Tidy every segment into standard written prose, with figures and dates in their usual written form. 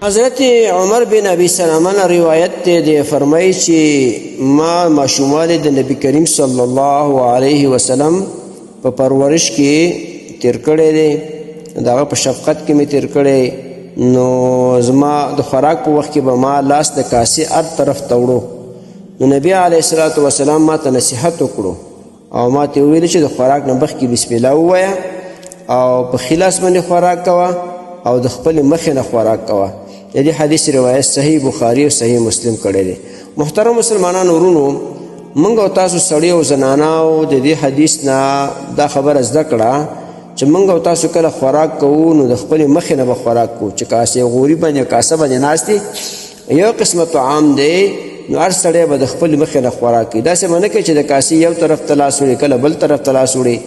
حضرت عمر بن ابي سلمه روایت دی فرمایي چې ما ماشومان د نبی کریم صلی الله علیه وسلم په پرورش کې تیر کړی دی، دغه په شفقت کې مې تیر کړی. نو زما د خوراک په وخت کې به ما لاس د کاسې هر طرف ته وړو. نو نبی علیه الصلاة والسلام ما ته نصیحت وکړو او ما ته وویل چې د خوراک نه مخکې بسم الله ووایه او په ښي لاس باندې خوراک کوه او د خپلې مخې نه خوراک کوه. د دې حدیث روایت صحیح بخاري او صحیح مسلم کړی دی. محترم مسلمانانو ورونو، موږ او تاسو سړي او زناناو د دې حدیث نه دا خبره زده کړه چې موږ او تاسو کله خوراک کوو نو د خپلې مخې نه به خوراک کوو. چې کاسې غوري باندې کاسه باندې ناست دی، یو قسمه طعام دی، نو هر سړی به د خپلې مخې نه خوراک کوي. داسې به نه کوي چې د کاسې یو طرف ته لاس وړي کله بل طرف ته لاس وړي.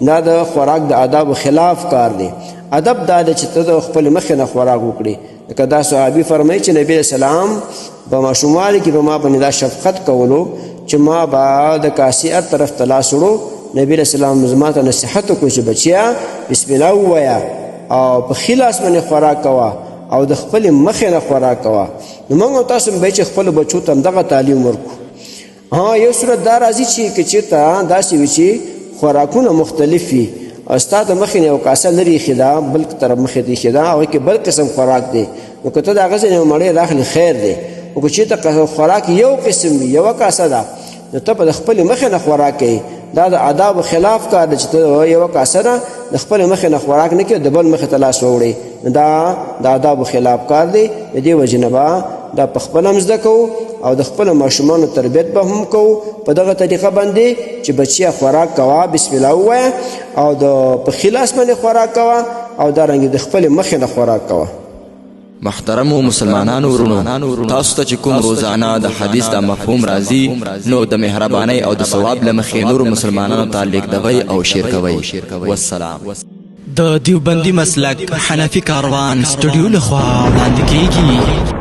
دا د خوراک د آدابو خلاف کار دی. ادب دا دی چې ته د خپلې مخې نه خوراک وکړي. لکه دا صحابي فرمایي چې نبی اسلام په ماشوموالي کې به ما باندې دا شفقت کولو چې ما به د کاسې هر طرف ته لاس وړو. نبی اسلام زما ته نصیحت وکړو چې بچیا بسم الله ووایه او په ښي لاس باندې خوراک کوه او د خپلې مخې نه خوراک کوه. نو موږ او تاسو به چې خپلو بچو ته همدغه تعلیم ورکړو. یو صورت دا راځي چې که چېرته داسې وي چې خوراکونه مختلف وي او ستا د مخې نه یو کاسه لرې ایښې ده، بل طرف مخې ته ایښې ده، هغوی کې بل قسم خوراک دی، نو که ته د هغه ځای نه یو مړۍ راخلې خیر دی. خو که چېرته خوراک یو قسم وي، یوه کاسه ده، نو ته به د خپلې مخې نه خوراک کوي. دا د آدابو خلاف کار دی چې ته یوه کاسه ده د خپلې مخې نه خوراک نه کوې، د بل مخې ته لاس ووړې. دا د آدابو خلاف کار دی. د دې وجې نه به دا په خپله هم زده کوو او د خپلو ماشومانو تربیت به هم کوو په دغه طریقه باندې چې بچیه خوراک کوه بسم الله ووایه او د په ښي لاس باندې خوراک کوه او دارنګې د خپلې مخې نه خوراک کوه. محترمو مسلمانانو ورونو، تاسو ته چې کوم روزانه د حدیث د مفهوم راځي نو د مهربانۍ او د ثواب له مخې نورو مسلمانانو ته لیږدوئ او شیر کوئ. والسلام. د دیوبندي مسلک حنفي کاروان سټوډیو لخوا وړاندې کیږي.